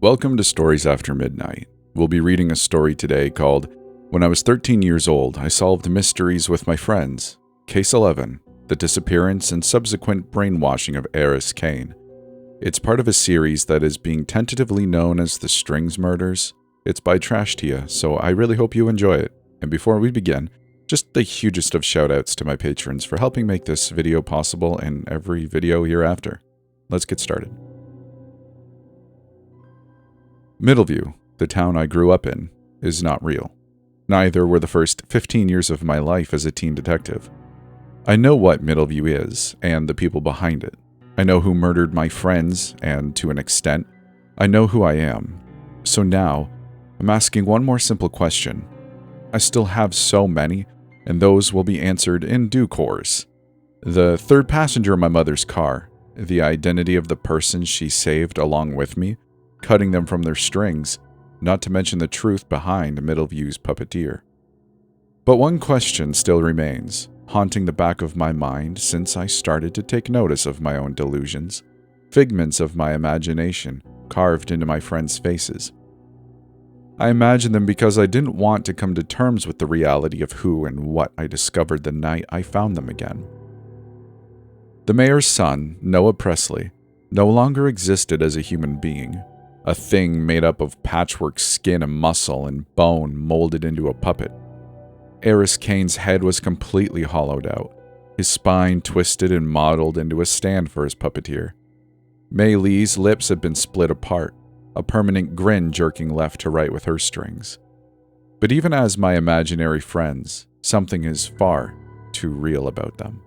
Welcome to Stories After Midnight. We'll be reading a story today called When I Was 13 Years Old, I Solved Mysteries with My Friends. Case 11, The Disappearance and Subsequent Brainwashing of Aris Caine. It's part of a series that is being tentatively known as the Strings Murders. It's by Trashtia, so I really hope you enjoy it. And before we begin, just the hugest of shoutouts to my patrons for helping make this video possible and every video hereafter. Let's get started. Middleview, the town I grew up in, is not real. Neither were the first 15 years of my life as a teen detective. I know what Middleview is, and the people behind it. I know who murdered my friends, and to an extent, I know who I am. So now, I'm asking one more simple question. I still have so many, and those will be answered in due course. The third passenger in my mother's car, the identity of the person she saved along with me, cutting them from their strings, not to mention the truth behind Middleview's Puppeteer. But one question still remains, haunting the back of my mind since I started to take notice of my own delusions, figments of my imagination carved into my friends' faces. I imagine them because I didn't want to come to terms with the reality of who and what I discovered the night I found them again. The mayor's son, Noah Presley, no longer existed as a human being. A thing made up of patchwork skin and muscle and bone molded into a puppet. Aris Caine's head was completely hollowed out, his spine twisted and modeled into a stand for his puppeteer. Mei Lee's lips had been split apart, a permanent grin jerking left to right with her strings. But even as my imaginary friends, something is far too real about them.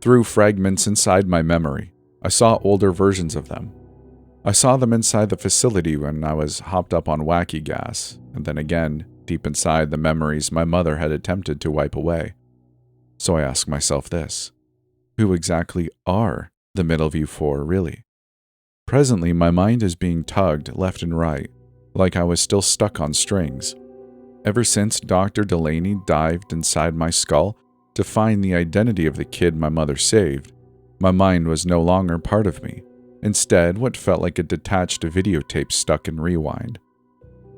Through fragments inside my memory, I saw older versions of them. I saw them inside the facility when I was hopped up on wacky gas, and then again, deep inside the memories my mother had attempted to wipe away. So I ask myself this: who exactly are the Middleview Four, really? Presently, my mind is being tugged left and right, like I was still stuck on strings. Ever since Dr. Delaney dived inside my skull to find the identity of the kid my mother saved, my mind was no longer part of me. Instead, what felt like a detached videotape stuck in rewind.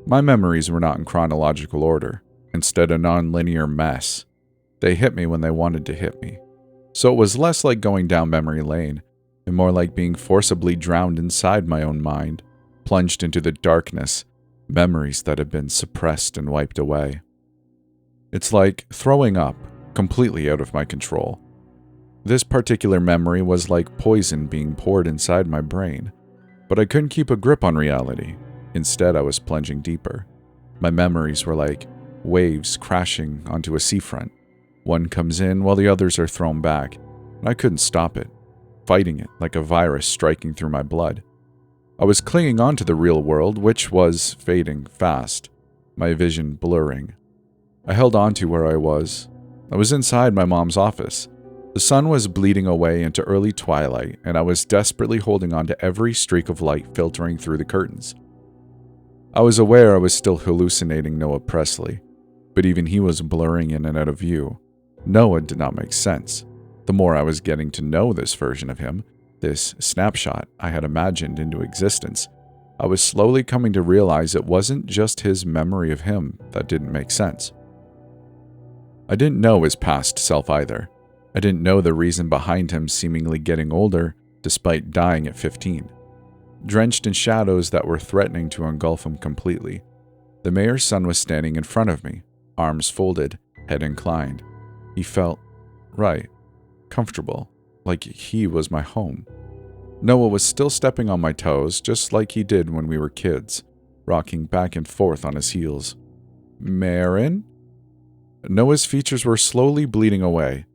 My memories were not in chronological order, instead a non-linear mess. They hit me when they wanted to hit me. So it was less like going down memory lane, and more like being forcibly drowned inside my own mind, plunged into the darkness, memories that had been suppressed and wiped away. It's like throwing up, completely out of my control. This particular memory was like poison being poured inside my brain, but I couldn't keep a grip on reality. Instead, I was plunging deeper. My memories were like waves crashing onto a seafront. One comes in while the others are thrown back, and I couldn't stop it, fighting it like a virus striking through my blood. I was clinging on to the real world, which was fading fast, my vision blurring. I held on to where I was. I was inside my mom's office. The sun was bleeding away into early twilight, and I was desperately holding on to every streak of light filtering through the curtains. I was aware I was still hallucinating Noah Presley, but even he was blurring in and out of view. Noah did not make sense. The more I was getting to know this version of him, this snapshot I had imagined into existence, I was slowly coming to realize it wasn't just his memory of him that didn't make sense. I didn't know his past self either. I didn't know the reason behind him seemingly getting older despite dying at 15. Drenched in shadows that were threatening to engulf him completely, the mayor's son was standing in front of me, arms folded, head inclined. He felt right, comfortable, like he was my home. Noah was still stepping on my toes just like he did when we were kids, rocking back and forth on his heels. Marin? Noah's features were slowly bleeding away.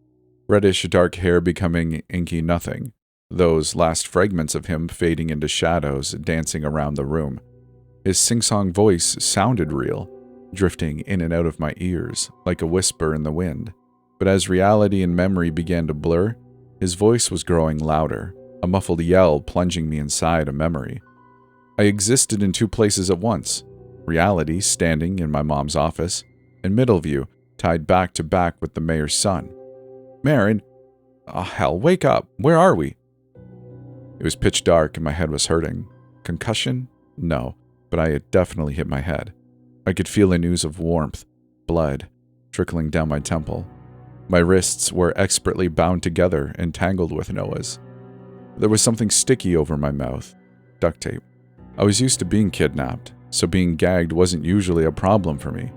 Reddish dark hair becoming inky nothing, those last fragments of him fading into shadows dancing around the room. His sing-song voice sounded real, drifting in and out of my ears like a whisper in the wind. But as reality and memory began to blur, his voice was growing louder, a muffled yell plunging me inside a memory. I existed in two places at once, reality standing in my mom's office, and Middleview tied back to back with the mayor's son. Marin, oh hell, wake up. Where are we? It was pitch dark and my head was hurting. Concussion? No, but I had definitely hit my head. I could feel an ooze of warmth, blood, trickling down my temple. My wrists were expertly bound together and tangled with Noah's. There was something sticky over my mouth. Duct tape. I was used to being kidnapped, so being gagged wasn't usually a problem for me.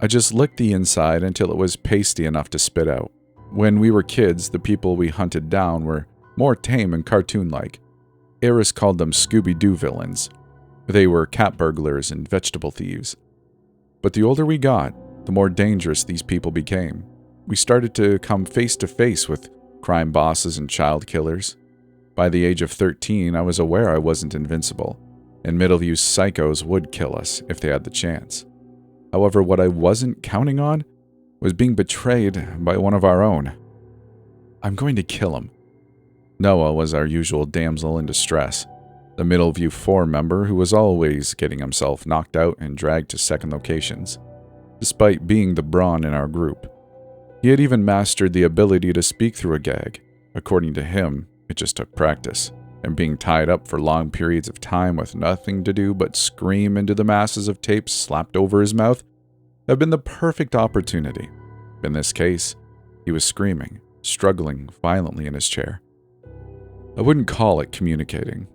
I just licked the inside until it was pasty enough to spit out. When we were kids, the people we hunted down were more tame and cartoon-like. Aris called them Scooby-Doo villains. They were cat burglars and vegetable thieves. But the older we got, the more dangerous these people became. We started to come face to face with crime bosses and child killers. By the age of 13, I was aware I wasn't invincible, and Middleview's psychos would kill us if they had the chance. However, what I wasn't counting on was being betrayed by one of our own. I'm going to kill him. Noah was our usual damsel in distress, the Middleview 4 member who was always getting himself knocked out and dragged to second locations, despite being the brawn in our group. He had even mastered the ability to speak through a gag. According to him, it just took practice, and being tied up for long periods of time with nothing to do but scream into the masses of tape slapped over his mouth had been the perfect opportunity. In this case, he was screaming, struggling violently in his chair. I wouldn't call it communicating.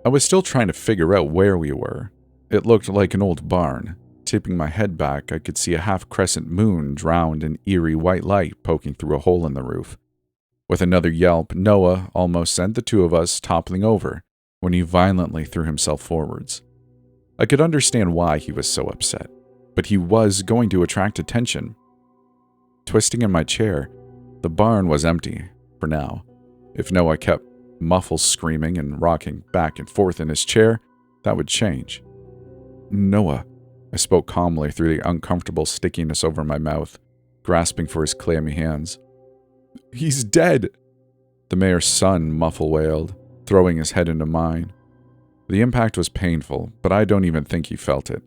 I was still trying to figure out where we were. It looked like an old barn. Tipping my head back, I could see a half-crescent moon drowned in eerie white light poking through a hole in the roof. With another yelp, Noah almost sent the two of us toppling over when he violently threw himself forwards. I could understand why he was so upset, but he was going to attract attention. Twisting in my chair, the barn was empty, for now. If Noah kept muffled screaming and rocking back and forth in his chair, that would change. Noah, I spoke calmly through the uncomfortable stickiness over my mouth, grasping for his clammy hands. He's dead, the mayor's son muffle wailed, throwing his head into mine. The impact was painful, but I don't even think he felt it.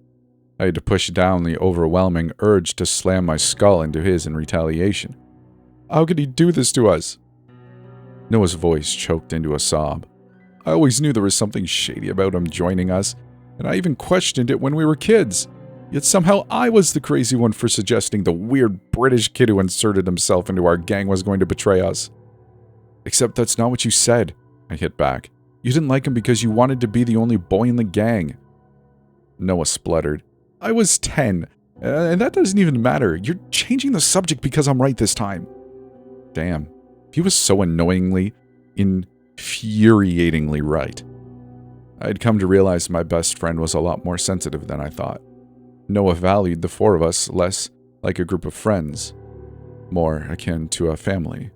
I had to push down the overwhelming urge to slam my skull into his in retaliation. How could he do this to us? Noah's voice choked into a sob. I always knew there was something shady about him joining us, and I even questioned it when we were kids. Yet somehow I was the crazy one for suggesting the weird British kid who inserted himself into our gang was going to betray us. Except that's not what you said, I hit back. You didn't like him because you wanted to be the only boy in the gang. Noah spluttered. I was 10, and that doesn't even matter. You're changing the subject because I'm right this time. Damn, he was so annoyingly, infuriatingly right. I'd come to realize my best friend was a lot more sensitive than I thought. Noah valued the four of us less like a group of friends, more akin to a family.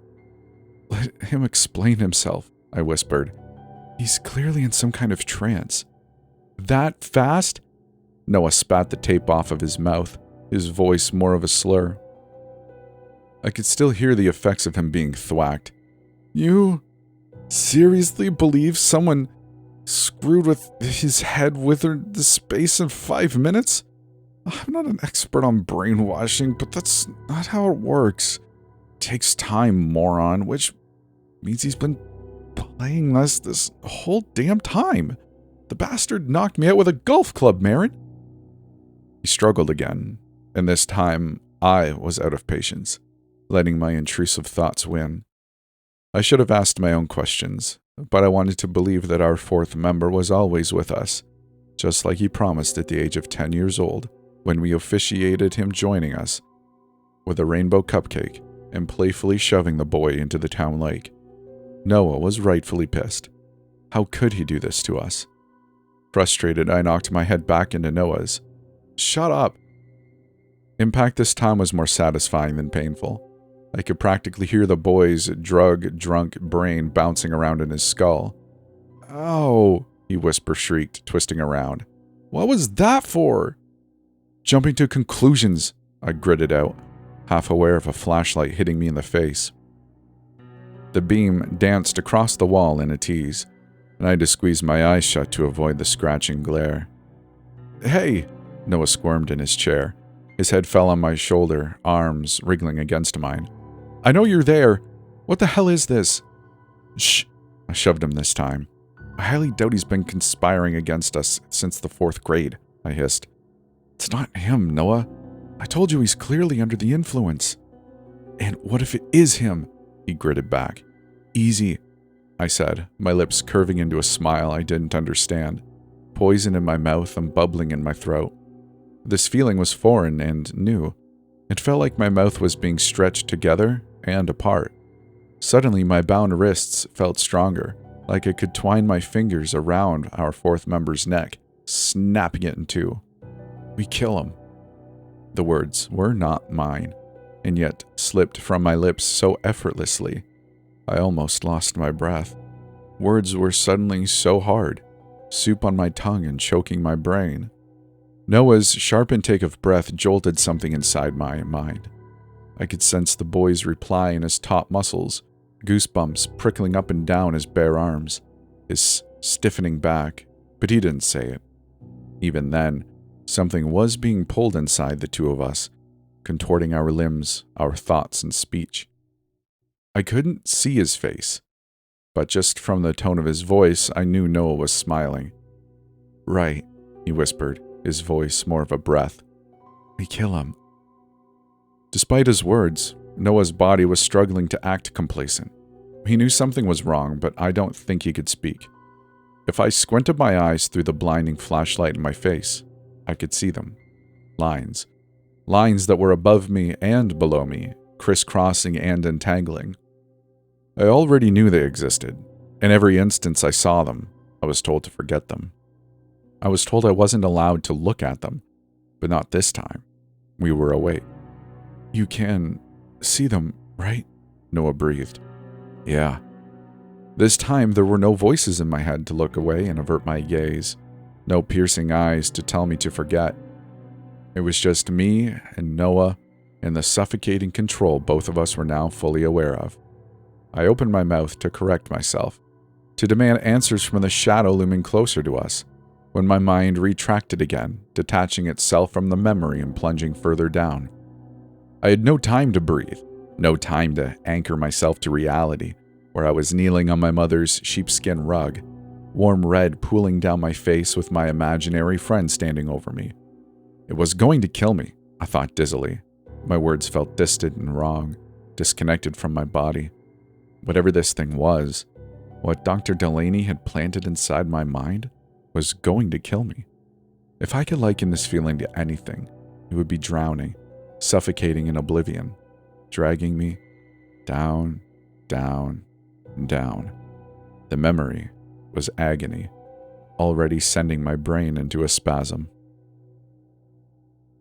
Let him explain himself, I whispered. He's clearly in some kind of trance. That fast? Noah spat the tape off of his mouth, his voice more of a slur. I could still hear the effects of him being thwacked. You seriously believe someone screwed with his head withered the space in 5 minutes? I'm not an expert on brainwashing, but that's not how it works. It takes time, moron, which means he's been playing us this whole damn time. The bastard knocked me out with a golf club, Marin. He struggled again, and this time I was out of patience, letting my intrusive thoughts win. I should have asked my own questions, but I wanted to believe that our fourth member was always with us, just like he promised at the age of 10 years old when we officiated him joining us with a rainbow cupcake and playfully shoving the boy into the town lake. Noah was rightfully pissed. How could he do this to us? Frustrated, I knocked my head back into Noah's. Shut up! Impact this time was more satisfying than painful. I could practically hear the boy's drug-drunk brain bouncing around in his skull. Ow, he whisper-shrieked, twisting around. What was that for? Jumping to conclusions, I gritted out, half aware of a flashlight hitting me in the face. The beam danced across the wall in a tease, and I had to squeeze my eyes shut to avoid the scratching glare. Hey! Noah squirmed in his chair. His head fell on my shoulder, arms wriggling against mine. I know you're there. What the hell is this? Shh! I shoved him this time. I highly doubt he's been conspiring against us since the 4th grade, I hissed. It's not him, Noah. I told you he's clearly under the influence. And what if it is him? He gritted back. Easy, I said, my lips curving into a smile I didn't understand, poison in my mouth and bubbling in my throat. This feeling was foreign and new. It felt like my mouth was being stretched together and apart. Suddenly, my bound wrists felt stronger, like I could twine my fingers around our 4th member's neck, snapping it in two. We kill him. The words were not mine, and yet slipped from my lips so effortlessly, I almost lost my breath. Words were suddenly so hard, soup on my tongue and choking my brain. Noah's sharp intake of breath jolted something inside my mind. I could sense the boy's reply in his taut muscles, goosebumps prickling up and down his bare arms, his stiffening back, but he didn't say it. Even then, something was being pulled inside the two of us, contorting our limbs, our thoughts, and speech. I couldn't see his face, but just from the tone of his voice, I knew Noah was smiling. Right, he whispered, his voice more of a breath. We kill him. Despite his words, Noah's body was struggling to act complacent. He knew something was wrong, but I don't think he could speak. If I squinted my eyes through the blinding flashlight in my face, I could see them. Lines. Lines that were above me and below me, crisscrossing and entangling. I already knew they existed. In every instance I saw them, I was told to forget them. I was told I wasn't allowed to look at them, but not this time. We were awake. You can see them, right? Noah breathed. Yeah. This time there were no voices in my head to look away and avert my gaze, no piercing eyes to tell me to forget. It was just me and Noah and the suffocating control both of us were now fully aware of. I opened my mouth to correct myself, to demand answers from the shadow looming closer to us, when my mind retracted again, detaching itself from the memory and plunging further down. I had no time to breathe, no time to anchor myself to reality, where I was kneeling on my mother's sheepskin rug, warm red pooling down my face with my imaginary friend standing over me. It was going to kill me, I thought dizzily. My words felt distant and wrong, disconnected from my body. Whatever this thing was, what Dr. Delaney had planted inside my mind, was going to kill me. If I could liken this feeling to anything, it would be drowning, suffocating in oblivion, dragging me down, down, and down. The memory was agony, already sending my brain into a spasm.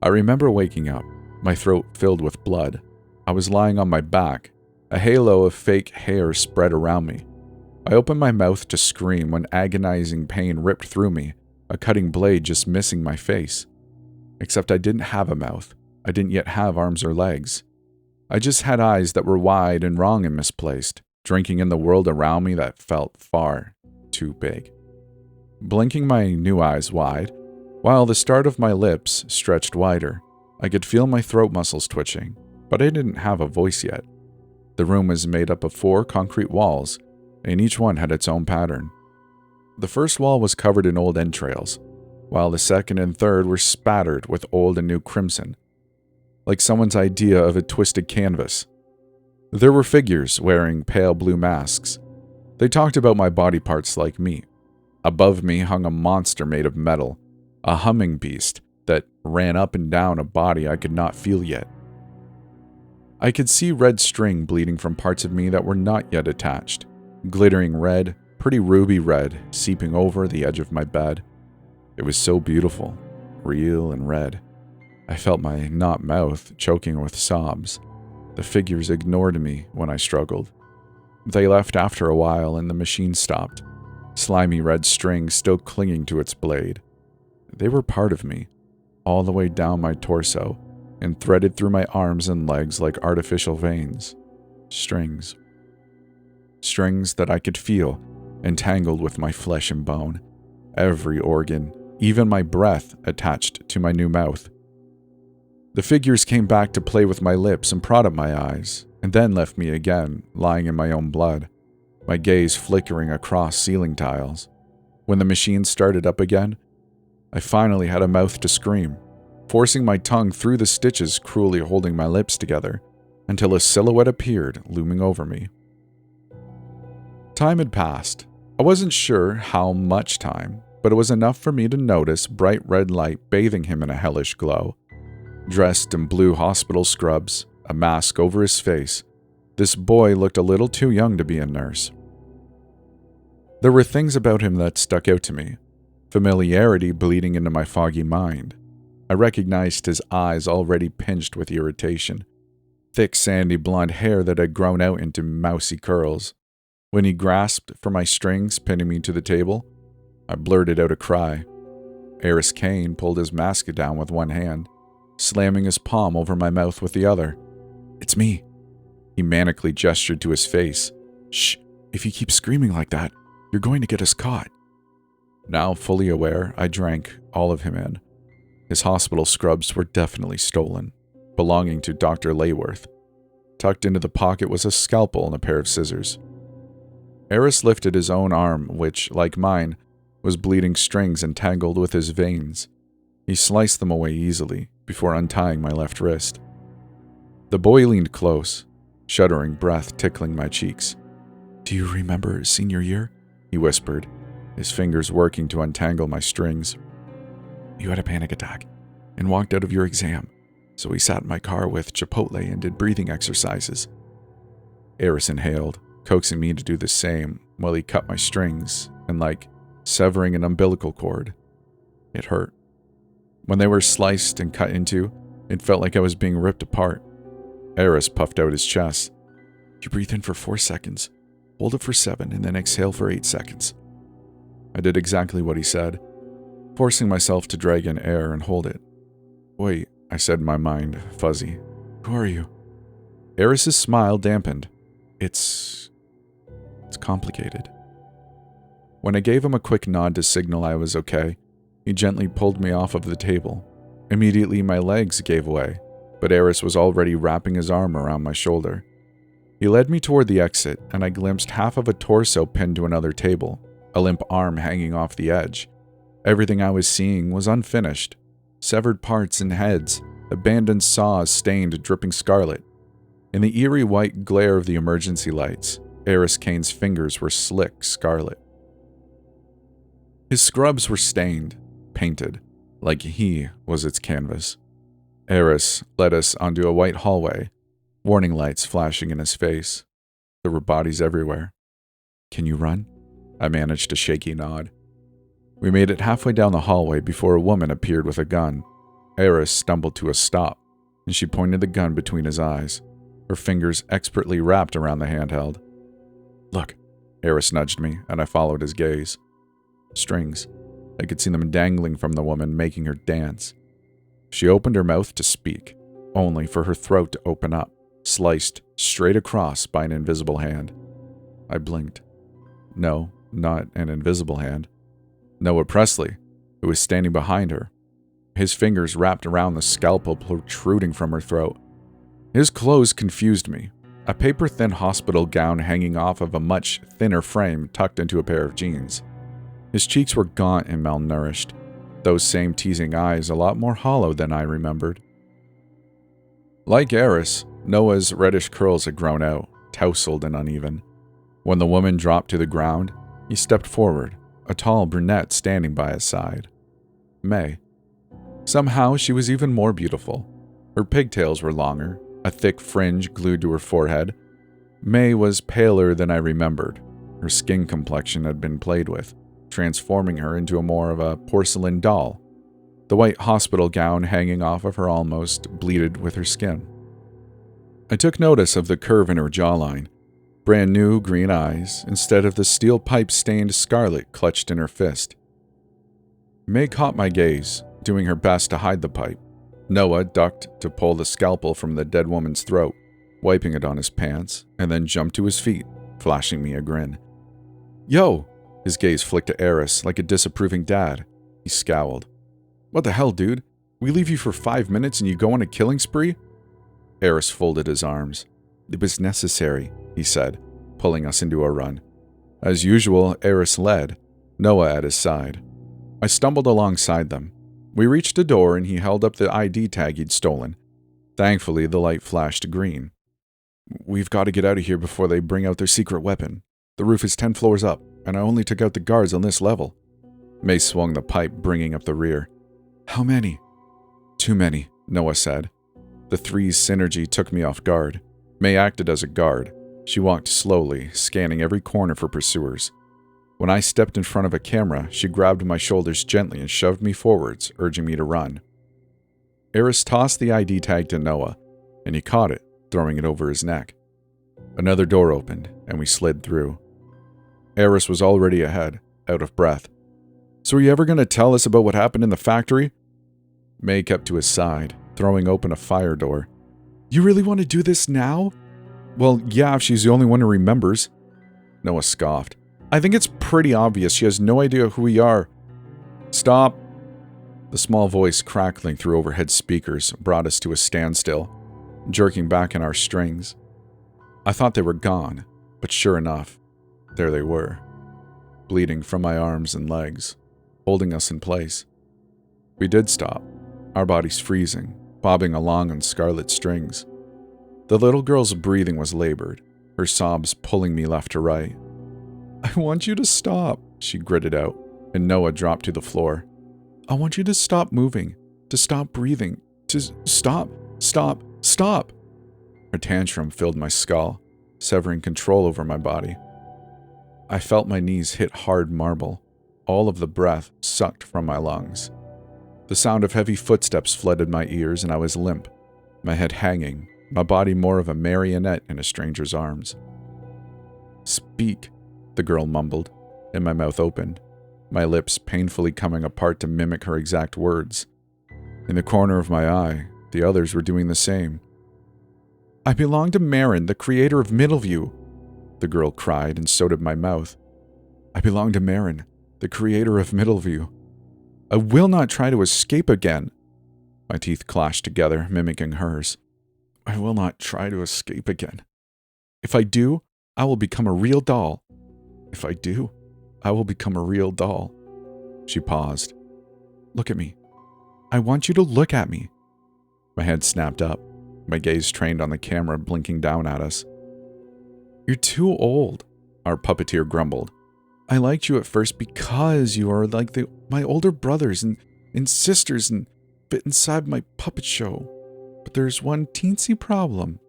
I remember waking up, my throat filled with blood. I was lying on my back, a halo of fake hair spread around me. I opened my mouth to scream when agonizing pain ripped through me, a cutting blade just missing my face. Except I didn't have a mouth. I didn't yet have arms or legs. I just had eyes that were wide and wrong and misplaced, drinking in the world around me that felt far too big. Blinking my new eyes wide, while the start of my lips stretched wider, I could feel my throat muscles twitching, but I didn't have a voice yet. The room was made up of 4 concrete walls, and each one had its own pattern. The first wall was covered in old entrails, while the second and third were spattered with old and new crimson, like someone's idea of a twisted canvas. There were figures wearing pale blue masks. They talked about my body parts like me. Above me hung a monster made of metal, a humming beast that ran up and down a body I could not feel yet. I could see red string bleeding from parts of me that were not yet attached. Glittering red, pretty ruby red, seeping over the edge of my bed. It was so beautiful, real and red. I felt my not mouth choking with sobs. The figures ignored me when I struggled. They left after a while and the machine stopped, slimy red string still clinging to its blade. They were part of me, all the way down my torso, and threaded through my arms and legs like artificial veins. Strings. Strings that I could feel, entangled with my flesh and bone. Every organ, even my breath, attached to my new mouth. The figures came back to play with my lips and prod at my eyes, and then left me again, lying in my own blood, my gaze flickering across ceiling tiles. When the machine started up again, I finally had a mouth to scream, forcing my tongue through the stitches cruelly holding my lips together until a silhouette appeared looming over me. Time had passed. I wasn't sure how much time, but it was enough for me to notice bright red light bathing him in a hellish glow. Dressed in blue hospital scrubs, a mask over his face, this boy looked a little too young to be a nurse. There were things about him that stuck out to me, familiarity bleeding into my foggy mind. I recognized his eyes already pinched with irritation, thick sandy blonde hair that had grown out into mousy curls. When he grasped for my strings, pinning me to the table, I blurted out a cry. Aris Caine pulled his mask down with one hand, slamming his palm over my mouth with the other. "It's me." He manically gestured to his face. "Shh, if you keep screaming like that, you're going to get us caught." Now fully aware, I drank all of him in. His hospital scrubs were definitely stolen, belonging to Dr. Layworth. Tucked into the pocket was a scalpel and a pair of scissors. Aris lifted his own arm, which, like mine, was bleeding strings entangled with his veins. He sliced them away easily, before untying my left wrist. The boy leaned close, shuddering breath tickling my cheeks. "Do you remember senior year?" he whispered, his fingers working to untangle my strings. "You had a panic attack and walked out of your exam, so we sat in my car with Chipotle and did breathing exercises." Aris inhaled, coaxing me to do the same while he cut my strings and, like severing an umbilical cord, it hurt. When they were sliced and cut into, it felt like I was being ripped apart. Aris puffed out his chest. "You breathe in for 4 seconds, hold it for 7, and then exhale for 8 seconds. I did exactly what he said, forcing myself to drag in air and hold it. "Wait," I said in my mind, fuzzy. "Who are you?" Aris's smile dampened. It's complicated." When I gave him a quick nod to signal I was okay, he gently pulled me off of the table. Immediately my legs gave way, but Aris was already wrapping his arm around my shoulder. He led me toward the exit, and I glimpsed half of a torso pinned to another table, a limp arm hanging off the edge. Everything I was seeing was unfinished. Severed parts and heads, abandoned saws stained dripping scarlet. In the eerie white glare of the emergency lights, Aris Caine's fingers were slick scarlet. His scrubs were stained, painted, like he was its canvas. Aris led us onto a white hallway, warning lights flashing in his face. There were bodies everywhere. "Can you run?" I managed a shaky nod. We made it halfway down the hallway before a woman appeared with a gun. Aris stumbled to a stop, and she pointed the gun between his eyes, her fingers expertly wrapped around the handheld. "Look," Aris nudged me, and I followed his gaze. Strings. I could see them dangling from the woman, making her dance. She opened her mouth to speak, only for her throat to open up, sliced straight across by an invisible hand. I blinked. No, not an invisible hand. Noah Presley, who was standing behind her, his fingers wrapped around the scalpel protruding from her throat. His clothes confused me, a paper-thin hospital gown hanging off of a much thinner frame tucked into a pair of jeans. His cheeks were gaunt and malnourished, those same teasing eyes a lot more hollow than I remembered. Like Aris, Noah's reddish curls had grown out, tousled and uneven. When the woman dropped to the ground, he stepped forward, a tall brunette standing by his side. May. Somehow she was even more beautiful. Her pigtails were longer, a thick fringe glued to her forehead. May was paler than I remembered. Her skin complexion had been played with, transforming her into more of a porcelain doll. The white hospital gown hanging off of her almost bleeded with her skin. I took notice of the curve in her jawline, brand new green eyes instead of the steel pipe-stained scarlet clutched in her fist. May caught my gaze, doing her best to hide the pipe. Noah ducked to pull the scalpel from the dead woman's throat, wiping it on his pants, and then jumped to his feet, flashing me a grin. "Yo!" His gaze flicked to Aris like a disapproving dad. He scowled. "What the hell, dude? We leave you for 5 minutes and you go on a killing spree?" Aris folded his arms. "It was necessary," he said, pulling us into a run. As usual, Aris led, Noah at his side. I stumbled alongside them. We reached a door and he held up the ID tag he'd stolen. Thankfully, the light flashed green. We've got to get out of here before they bring out their secret weapon. The roof is 10 floors up, and I only took out the guards on this level. May swung the pipe, bringing up the rear. How many? Too many, Noah said. The three's synergy took me off guard. May acted as a guard. She walked slowly, scanning every corner for pursuers. When I stepped in front of a camera, she grabbed my shoulders gently and shoved me forwards, urging me to run. Aris tossed the ID tag to Noah, and he caught it, throwing it over his neck. Another door opened, and we slid through. Aris was already ahead, out of breath. So are you ever going to tell us about what happened in the factory? May kept to his side, throwing open a fire door. You really want to do this now? Well, yeah, if she's the only one who remembers. Noah scoffed. I think it's pretty obvious she has no idea who we are. Stop. The small voice crackling through overhead speakers brought us to a standstill, jerking back in our strings. I thought they were gone, but sure enough, there they were, bleeding from my arms and legs, holding us in place. We did stop, our bodies freezing, bobbing along on scarlet strings. The little girl's breathing was labored, her sobs pulling me left to right. I want you to stop, she gritted out, and Noah dropped to the floor. I want you to stop moving, to stop breathing, to stop. Her tantrum filled my skull, severing control over my body. I felt my knees hit hard marble, all of the breath sucked from my lungs. The sound of heavy footsteps flooded my ears, and I was limp, my head hanging, my body more of a marionette in a stranger's arms. Speak, the girl mumbled, and my mouth opened, my lips painfully coming apart to mimic her exact words. In the corner of my eye, the others were doing the same. I belong to Marin, the creator of Middleview, the girl cried, and so did my mouth. I belong to Marin, the creator of Middleview. I will not try to escape again. My teeth clashed together, mimicking hers. I will not try to escape again. If I do, I will become a real doll. If I do, I will become a real doll. She paused. Look at me. I want you to look at me. My head snapped up, my gaze trained on the camera blinking down at us. You're too old, our puppeteer grumbled. I liked you at first because you are like my older brothers and sisters and fit inside my puppet show. But there's one teensy problem.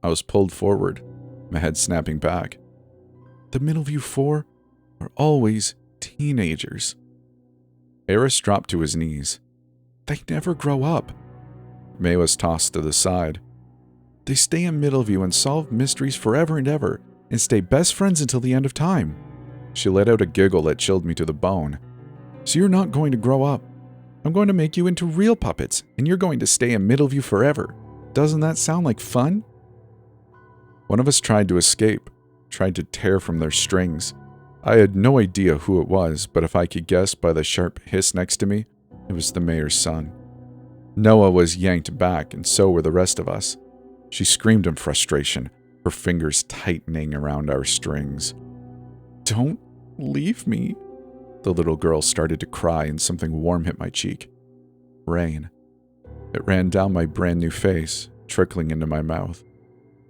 I was pulled forward, my head snapping back. The Middleview Four are always teenagers. Aris dropped to his knees. They never grow up. May was tossed to the side. They stay in Middleview and solve mysteries forever and ever, and stay best friends until the end of time. She let out a giggle that chilled me to the bone. So you're not going to grow up. I'm going to make you into real puppets, and you're going to stay in Middleview forever. Doesn't that sound like fun? One of us tried to escape, tried to tear from their strings. I had no idea who it was, but if I could guess by the sharp hiss next to me, it was the mayor's son. Noah was yanked back, and so were the rest of us. She screamed in frustration, her fingers tightening around our strings. Don't leave me. The little girl started to cry, and something warm hit my cheek. Rain. It ran down my brand new face, trickling into my mouth.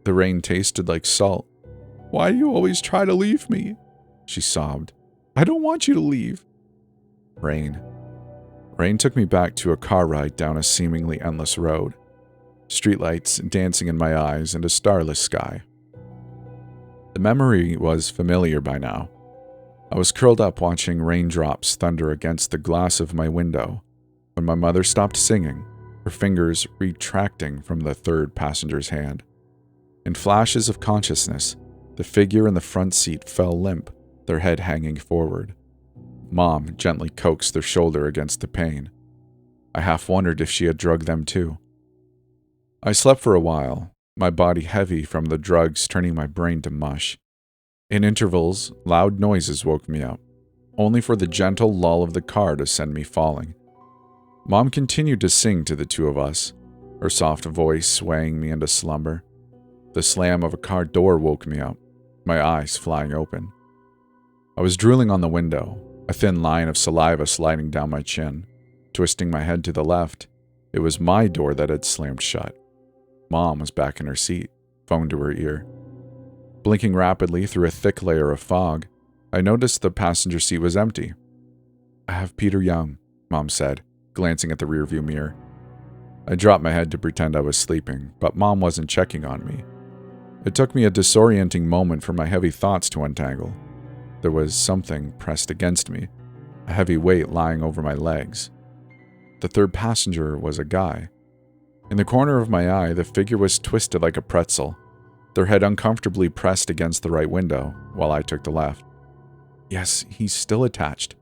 The rain tasted like salt. Why do you always try to leave me? She sobbed. I don't want you to leave. Rain. Rain took me back to a car ride down a seemingly endless road. Streetlights dancing in my eyes and a starless sky. The memory was familiar by now. I was curled up watching raindrops thunder against the glass of my window when my mother stopped singing, her fingers retracting from the third passenger's hand. In flashes of consciousness, the figure in the front seat fell limp, their head hanging forward. Mom gently coaxed their shoulder against the pane. I half wondered if she had drugged them too. I slept for a while, my body heavy from the drugs turning my brain to mush. In intervals, loud noises woke me up, only for the gentle lull of the car to send me falling. Mom continued to sing to the two of us, her soft voice swaying me into slumber. The slam of a car door woke me up, my eyes flying open. I was drooling on the window, a thin line of saliva sliding down my chin. Twisting my head to the left, it was my door that had slammed shut. Mom was back in her seat, phone to her ear. Blinking rapidly through a thick layer of fog, I noticed the passenger seat was empty. "I have Peter Young," Mom said, glancing at the rearview mirror. I dropped my head to pretend I was sleeping, but Mom wasn't checking on me. It took me a disorienting moment for my heavy thoughts to untangle. There was something pressed against me, a heavy weight lying over my legs. The third passenger was a guy. In the corner of my eye, the figure was twisted like a pretzel, their head uncomfortably pressed against the right window, while I took the left. "Yes, he's still attached,"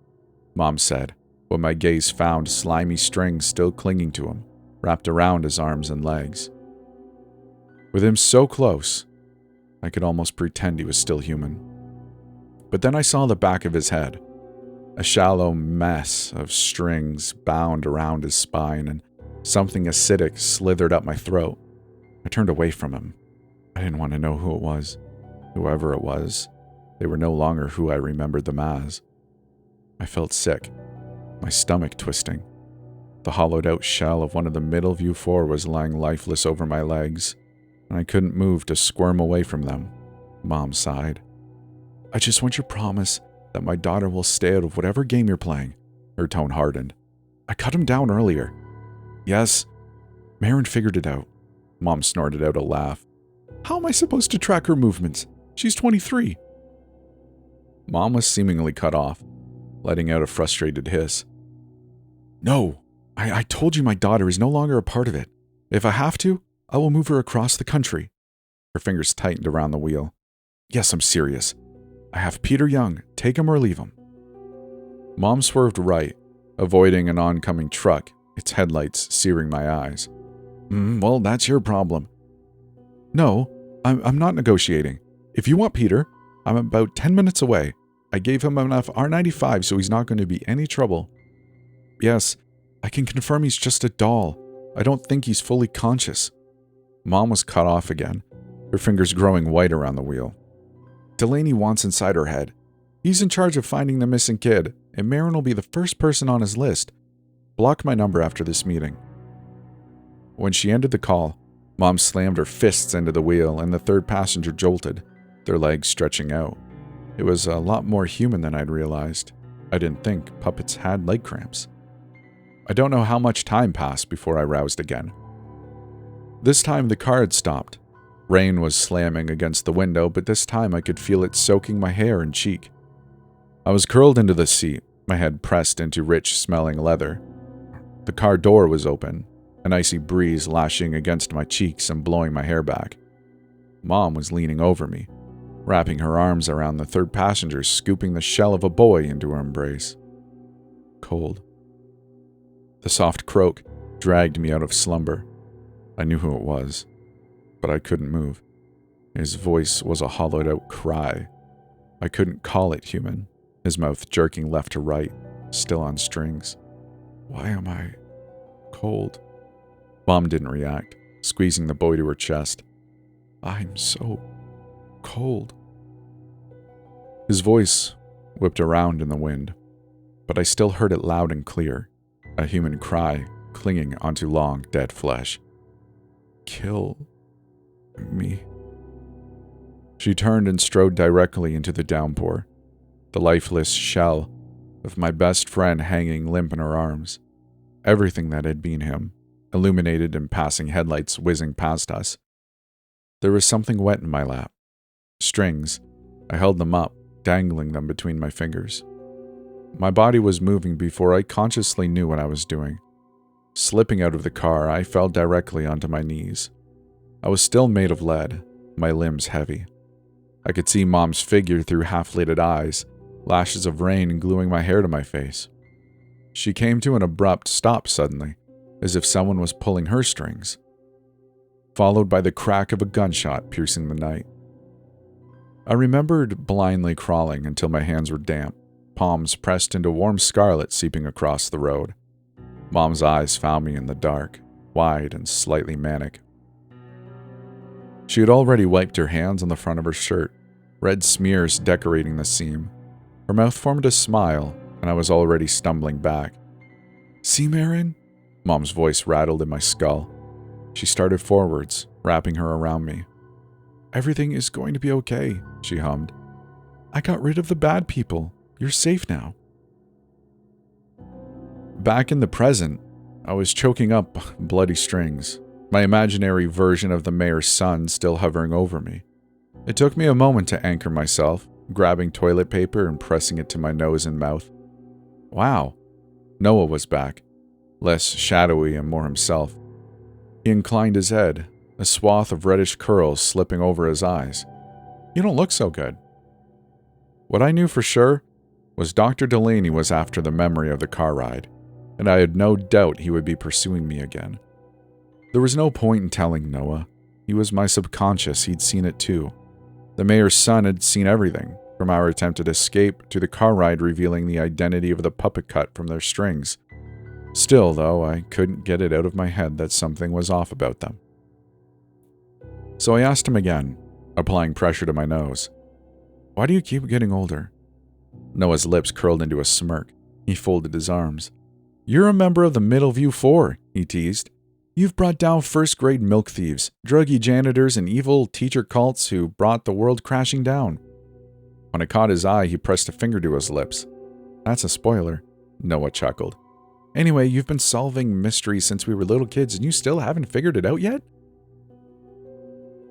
Mom said, when my gaze found slimy strings still clinging to him, wrapped around his arms and legs. With him so close, I could almost pretend he was still human. But then I saw the back of his head, a shallow mess of strings bound around his spine, and something acidic slithered up my throat. I turned away from him. I didn't want to know who it was. Whoever it was, they were no longer who I remembered them as. I felt sick, my stomach twisting. The hollowed-out shell of one of the Middleview Four was lying lifeless over my legs, and I couldn't move to squirm away from them. Mom sighed. "I just want your promise that my daughter will stay out of whatever game you're playing." Her tone hardened. "I cut him down earlier." "Yes, Marin figured it out." Mom snorted out a laugh. "How am I supposed to track her movements? She's 23. Mom was seemingly cut off, letting out a frustrated hiss. "No, I told you my daughter is no longer a part of it. If I have to, I will move her across the country." Her fingers tightened around the wheel. "Yes, I'm serious. I have Peter Young. Take him or leave him." Mom swerved right, avoiding an oncoming truck, its headlights searing my eyes. Well, that's your problem." "No, I'm not negotiating. If you want Peter, I'm about 10 minutes away. I gave him enough R95 so he's not going to be any trouble." "Yes, I can confirm he's just a doll. I don't think he's fully conscious." Mom was cut off again, her fingers growing white around the wheel. "Delaney wants inside her head. He's in charge of finding the missing kid, and Marin will be the first person on his list. Block my number after this meeting." When she ended the call, Mom slammed her fists into the wheel and the third passenger jolted, their legs stretching out. It was a lot more human than I'd realized. I didn't think puppets had leg cramps. I don't know how much time passed before I roused again. This time the car had stopped. Rain was slamming against the window, but this time I could feel it soaking my hair and cheek. I was curled into the seat, my head pressed into rich-smelling leather. The car door was open, an icy breeze lashing against my cheeks and blowing my hair back. Mom was leaning over me, wrapping her arms around the third passenger, scooping the shell of a boy into her embrace. Cold. The soft croak dragged me out of slumber. I knew who it was, but I couldn't move. His voice was a hollowed-out cry. I couldn't call it human, his mouth jerking left to right, still on strings. "Why am I cold?" Mom didn't react, squeezing the boy to her chest. "I'm so cold." His voice whipped around in the wind, but I still heard it loud and clear, a human cry clinging onto long, dead flesh. "Kill me." She turned and strode directly into the downpour, the lifeless shell of my best friend hanging limp in her arms. Everything that had been him, illuminated in passing headlights whizzing past us. There was something wet in my lap. Strings. I held them up, dangling them between my fingers. My body was moving before I consciously knew what I was doing. Slipping out of the car, I fell directly onto my knees. I was still made of lead, my limbs heavy. I could see Mom's figure through half-lidded eyes, lashes of rain gluing my hair to my face. She came to an abrupt stop suddenly, as if someone was pulling her strings, followed by the crack of a gunshot piercing the night. I remembered blindly crawling until my hands were damp, palms pressed into warm scarlet seeping across the road. Mom's eyes found me in the dark, wide and slightly manic. She had already wiped her hands on the front of her shirt, red smears decorating the seam. Her mouth formed a smile, and I was already stumbling back. "See, Marin?" Mom's voice rattled in my skull. She started forwards, wrapping her around me. "Everything is going to be okay," she hummed. "I got rid of the bad people. You're safe now." Back in the present, I was choking up bloody strings, my imaginary version of the mayor's son still hovering over me. It took me a moment to anchor myself, grabbing toilet paper and pressing it to my nose and mouth. Wow. Noah was back, less shadowy and more himself. He inclined his head, a swath of reddish curls slipping over his eyes. "You don't look so good." What I knew for sure was Dr. Delaney was after the memory of the car ride, and I had no doubt he would be pursuing me again. There was no point in telling Noah. He was my subconscious, he'd seen it too. The mayor's son had seen everything, from our attempted escape to the car ride revealing the identity of the puppet cut from their strings. Still, though, I couldn't get it out of my head that something was off about them. So I asked him again, applying pressure to my nose. "Why do you keep getting older?" Noah's lips curled into a smirk. He folded his arms. "You're a member of the Middleview Four," he teased. "You've brought down first-grade milk thieves, druggy janitors, and evil teacher cults who brought the world crashing down." When I caught his eye, he pressed a finger to his lips. "That's a spoiler," Noah chuckled. "Anyway, you've been solving mysteries since we were little kids, and you still haven't figured it out yet?"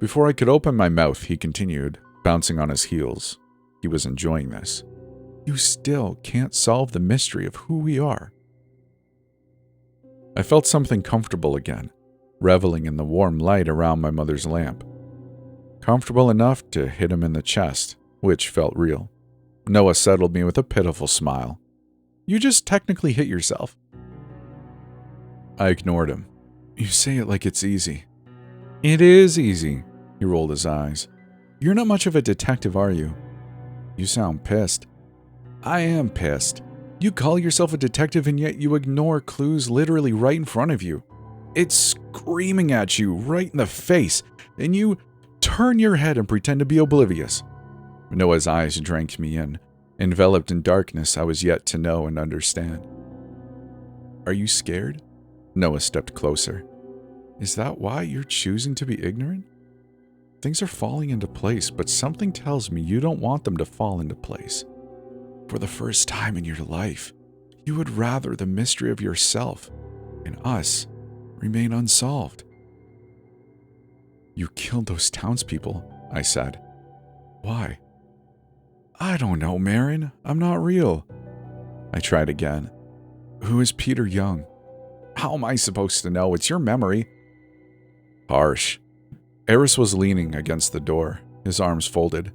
Before I could open my mouth, he continued, bouncing on his heels. He was enjoying this. "You still can't solve the mystery of who we are." I felt something comfortable again, reveling in the warm light around my mother's lamp. Comfortable enough to hit him in the chest, which felt real. Noah settled me with a pitiful smile. "You just technically hit yourself." I ignored him. "You say it like it's easy." "It is easy," he rolled his eyes. "You're not much of a detective, are you?" "You sound pissed." "I am pissed. You call yourself a detective and yet you ignore clues literally right in front of you. It's screaming at you right in the face, and you turn your head and pretend to be oblivious." Noah's eyes drank me in, enveloped in darkness I was yet to know and understand. "Are you scared?" Noah stepped closer. "Is that why you're choosing to be ignorant? Things are falling into place, but something tells me you don't want them to fall into place. For the first time in your life, you would rather the mystery of yourself and us remain unsolved." "You killed those townspeople," I said. "Why?" "I don't know, Marin. I'm not real." I tried again. "Who is Peter Young?" "How am I supposed to know? It's your memory." Harsh. Aris was leaning against the door, his arms folded.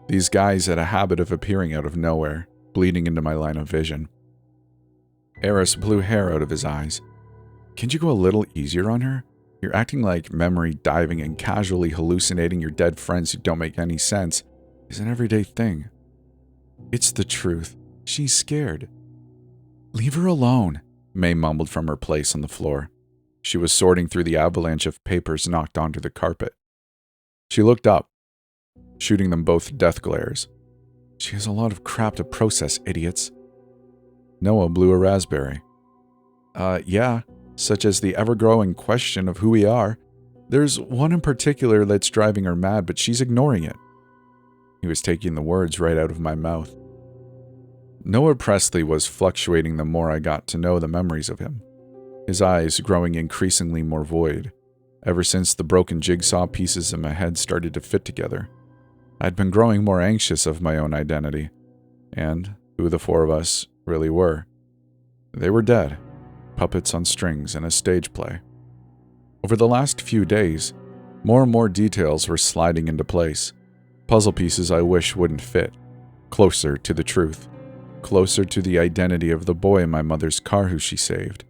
These guys had a habit of appearing out of nowhere, bleeding into my line of vision. Aris blew hair out of his eyes. "Can't you go a little easier on her? You're acting like memory diving and casually hallucinating your dead friends who don't make any sense is an everyday thing." "It's the truth. She's scared." "Leave her alone," May mumbled from her place on the floor. She was sorting through the avalanche of papers knocked onto the carpet. She looked up, shooting them both death glares. "She has a lot of crap to process, idiots." Noah blew a raspberry. Yeah, such as the ever-growing question of who we are. There's one in particular that's driving her mad, but she's ignoring it." He was taking the words right out of my mouth. Noah Presley was fluctuating the more I got to know the memories of him, his eyes growing increasingly more void, ever since the broken jigsaw pieces in my head started to fit together. I'd been growing more anxious of my own identity, and who the four of us really were. They were dead, puppets on strings in a stage play. Over the last few days, more and more details were sliding into place, puzzle pieces I wish wouldn't fit, closer to the truth, closer to the identity of the boy in my mother's car who she saved,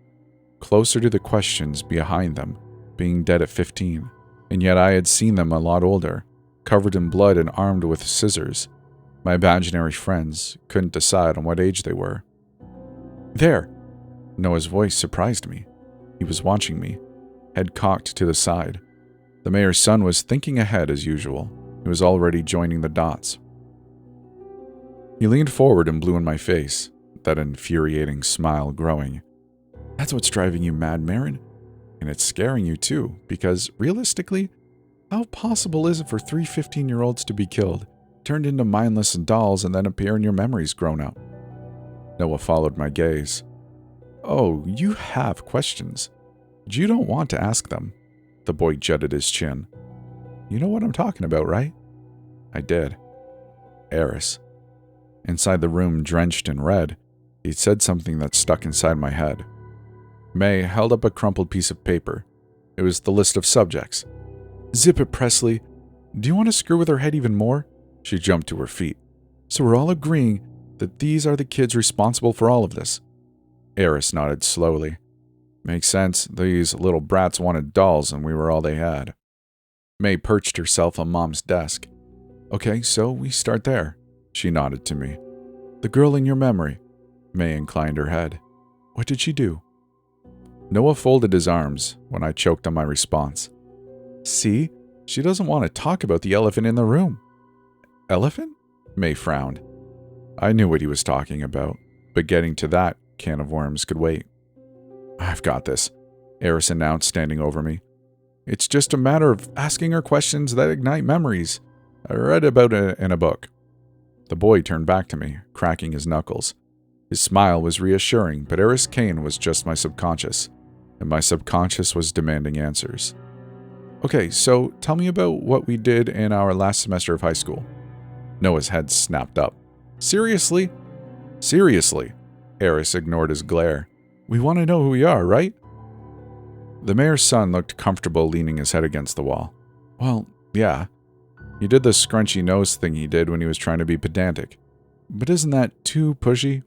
closer to the questions behind them, being dead at 15, and yet I had seen them a lot older, covered in blood and armed with scissors. My imaginary friends couldn't decide on what age they were. "There!" Noah's voice surprised me. He was watching me, head cocked to the side. The mayor's son was thinking ahead as usual. He was already joining the dots. He leaned forward and blew in my face, that infuriating smile growing. That's what's driving you mad, Marin. And it's scaring you too, because realistically, how possible is it for 3 15-year-olds to be killed, turned into mindless dolls, and then appear in your memories grown up? Noah followed my gaze. Oh, you have questions. But you don't want to ask them. The boy jutted his chin. You know what I'm talking about, right? I did. Aris. Inside the room, drenched in red, he said something that stuck inside my head. May held up a crumpled piece of paper. It was the list of subjects. Zip it, Presley. Do you want to screw with her head even more? She jumped to her feet. So we're all agreeing that these are the kids responsible for all of this. Aris nodded slowly. Makes sense. These little brats wanted dolls and we were all they had. May perched herself on Mom's desk. Okay, so we start there. She nodded to me. The girl in your memory. May inclined her head. What did she do? Noah folded his arms when I choked on my response. See? She doesn't want to talk about the elephant in the room. Elephant? May frowned. I knew what he was talking about, but getting to that can of worms could wait. I've got this, Aris announced, standing over me. It's just a matter of asking her questions that ignite memories. I read about it in a book. The boy turned back to me, cracking his knuckles. His smile was reassuring, but Aris Caine was just my subconscious, and my subconscious was demanding answers. Okay, so tell me about what we did in our last semester of high school. Noah's head snapped up. Seriously? Seriously. Aris ignored his glare. We want to know who we are, right? The mayor's son looked comfortable leaning his head against the wall. Well, yeah. He did the scrunchy nose thing he did when he was trying to be pedantic. But isn't that too pushy?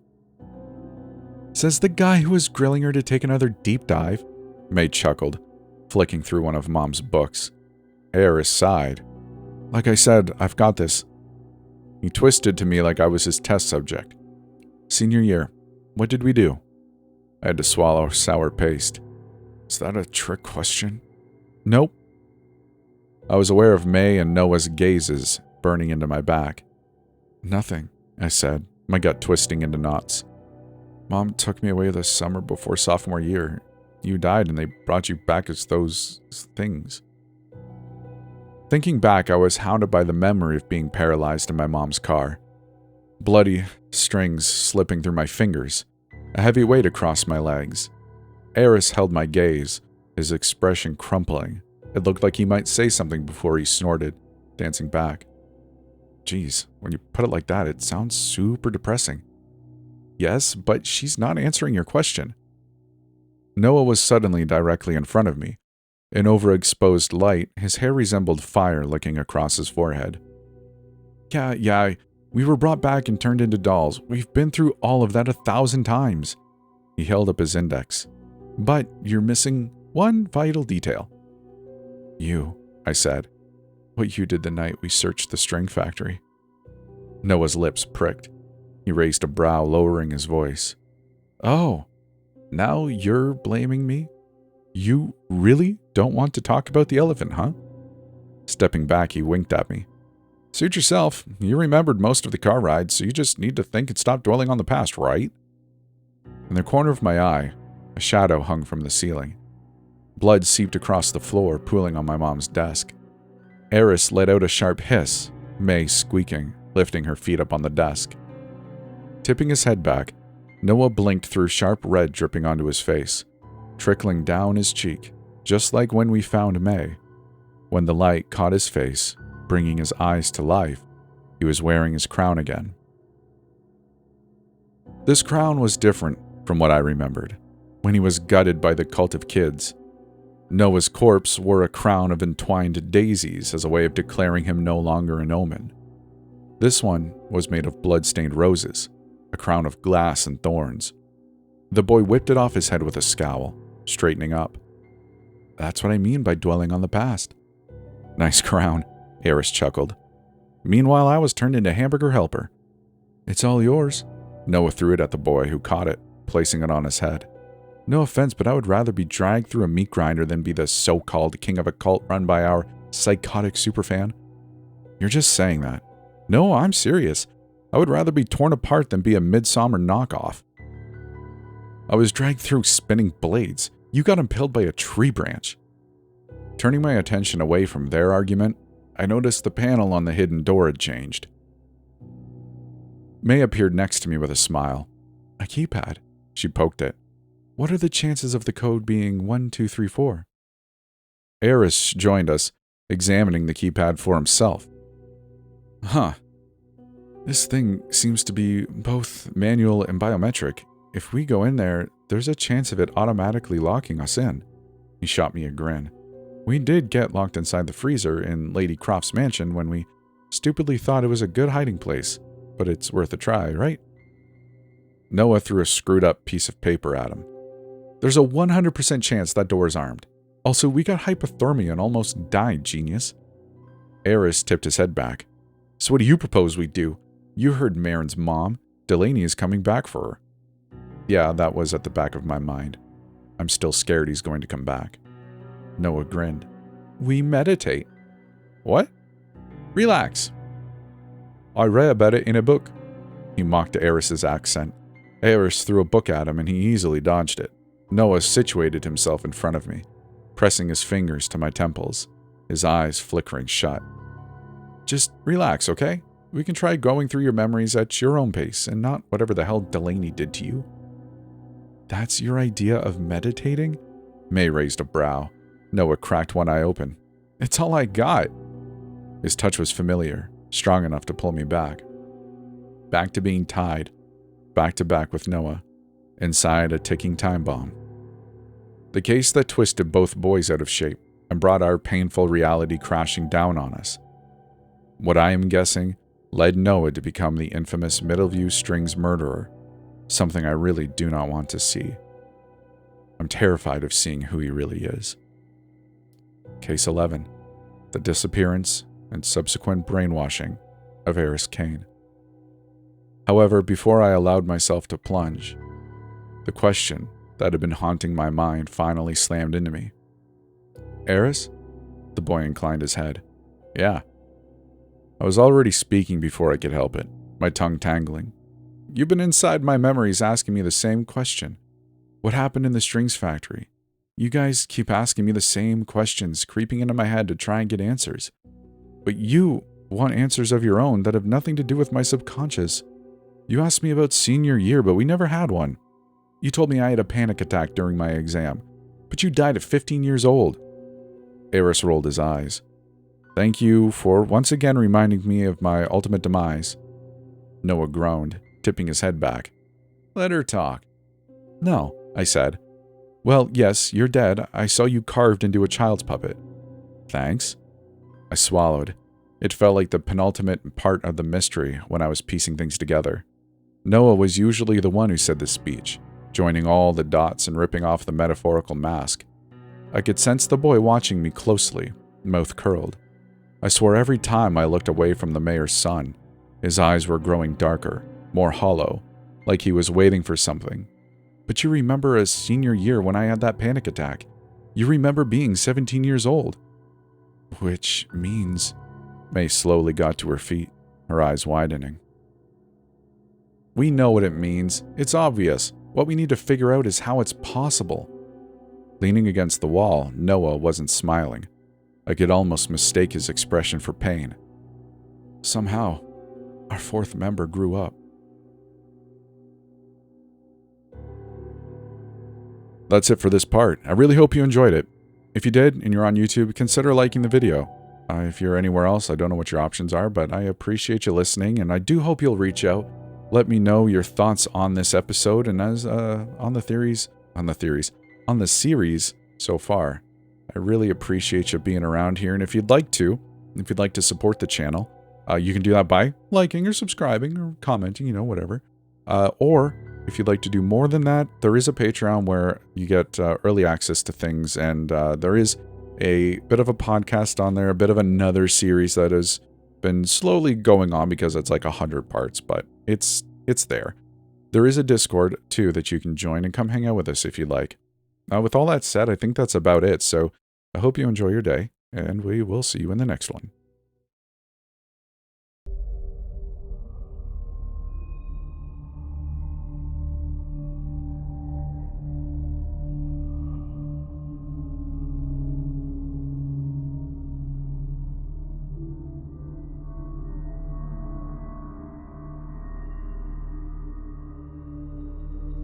Says the guy who was grilling her to take another deep dive. May chuckled, flicking through one of Mom's books. Aris sighed. Like I said, I've got this. He twisted to me like I was his test subject. Senior year, what did we do? I had to swallow sour paste. Is that a trick question? Nope. I was aware of May and Noah's gazes burning into my back. Nothing, I said, my gut twisting into knots. Mom took me away this summer before sophomore year. You died and they brought you back as those things. Thinking back, I was hounded by the memory of being paralyzed in my mom's car. Bloody strings slipping through my fingers, a heavy weight across my legs. Aris held my gaze, his expression crumpling. It looked like he might say something before he snorted, dancing back. Geez, when you put it like that, it sounds super depressing. Yes, but she's not answering your question. Noah was suddenly directly in front of me. In overexposed light, his hair resembled fire licking across his forehead. Yeah, we were brought back and turned into dolls. We've been through all of that 1,000 times. He held up his index. But you're missing one vital detail. You, I said. What you did the night we searched the string factory. Noah's lips pricked. He raised a brow, lowering his voice. Oh, now you're blaming me? You really don't want to talk about the elephant, huh? Stepping back, he winked at me. Suit yourself. You remembered most of the car ride, so you just need to think and stop dwelling on the past, right? In the corner of my eye, a shadow hung from the ceiling. Blood seeped across the floor, pooling on my mom's desk. Aris let out a sharp hiss, May squeaking, lifting her feet up on the desk. Tipping his head back, Noah blinked through sharp red dripping onto his face, trickling down his cheek, just like when we found May. When the light caught his face, bringing his eyes to life, he was wearing his crown again. This crown was different from what I remembered, when he was gutted by the cult of kids. Noah's corpse wore a crown of entwined daisies as a way of declaring him no longer an omen. This one was made of blood-stained roses, a crown of glass and thorns. The boy whipped it off his head with a scowl, straightening up. That's what I mean by dwelling on the past. Nice crown, Aris chuckled. Meanwhile, I was turned into hamburger helper. It's all yours. Noah threw it at the boy, who caught it, placing it on his head. No offense, but I would rather be dragged through a meat grinder than be the so-called king of a cult run by our psychotic superfan. You're just saying that. No, I'm serious. I would rather be torn apart than be a Midsommar knockoff. I was dragged through spinning blades. You got impaled by a tree branch. Turning my attention away from their argument, I noticed the panel on the hidden door had changed. May appeared next to me with a smile. A keypad. She poked it. What are the chances of the code being 1234? Aris joined us, examining the keypad for himself. Huh. This thing seems to be both manual and biometric. If we go in there, there's a chance of it automatically locking us in. He shot me a grin. We did get locked inside the freezer in Lady Croft's mansion when we stupidly thought it was a good hiding place, but it's worth a try, right? Noah threw a screwed up piece of paper at him. There's a 100% chance that door's armed. Also, we got hypothermia and almost died, genius. Aris tipped his head back. So what do you propose we do? You heard Marin's mom. Delaney is coming back for her. Yeah, that was at the back of my mind. I'm still scared he's going to come back. Noah grinned. We meditate. What? Relax. I read about it in a book. He mocked Aris's accent. Aris threw a book at him and he easily dodged it. Noah situated himself in front of me, pressing his fingers to my temples, his eyes flickering shut. Just relax, okay? We can try going through your memories at your own pace and not whatever the hell Delaney did to you. That's your idea of meditating? May raised a brow. Noah cracked one eye open. It's all I got. His touch was familiar, strong enough to pull me back. Back to being tied, back to back with Noah, inside a ticking time bomb. The case that twisted both boys out of shape and brought our painful reality crashing down on us. What I am guessing led Noah to become the infamous Middleview Strings murderer, something I really do not want to see. I'm terrified of seeing who he really is. Case 11. The disappearance and subsequent brainwashing of Aris Caine. However, before I allowed myself to plunge, the question that had been haunting my mind finally slammed into me. Aris? The boy inclined his head. Yeah. I was already speaking before I could help it, my tongue tangling. You've been inside my memories asking me the same question. What happened in the strings factory? You guys keep asking me the same questions, creeping into my head to try and get answers. But you want answers of your own that have nothing to do with my subconscious. You asked me about senior year, but we never had one. You told me I had a panic attack during my exam, but you died at 15 years old. Aris rolled his eyes. Thank you for once again reminding me of my ultimate demise. Noah groaned, tipping his head back. Let her talk. No, I said. Well, yes, you're dead. I saw you carved into a child's puppet. Thanks. I swallowed. It felt like the penultimate part of the mystery when I was piecing things together. Noah was usually the one who said this speech, joining all the dots and ripping off the metaphorical mask. I could sense the boy watching me closely, mouth curled. I swore every time I looked away from the mayor's son, his eyes were growing darker, more hollow, like he was waiting for something. But you remember a senior year when I had that panic attack. You remember being 17 years old. Which means... May slowly got to her feet, her eyes widening. We know what it means. It's obvious. What we need to figure out is how it's possible. Leaning against the wall, Noah wasn't smiling. I could almost mistake his expression for pain. Somehow, our fourth member grew up. That's it for this part. I really hope you enjoyed it. If you did, and you're on YouTube, consider liking the video. If you're anywhere else, I don't know what your options are, but I appreciate you listening, and I do hope you'll reach out. Let me know your thoughts on this episode and as on the series so far. I really appreciate you being around here, and if you'd like to support the channel, you can do that by liking or subscribing or commenting, whatever. Or if you'd like to do more than that, there is a Patreon where you get early access to things, and there is a bit of a podcast on there, a bit of another series that has been slowly going on because it's like 100 parts, but it's there. There is a Discord, too, that you can join and come hang out with us if you'd like. With all that said, I think that's about it, so I hope you enjoy your day, and we will see you in the next one.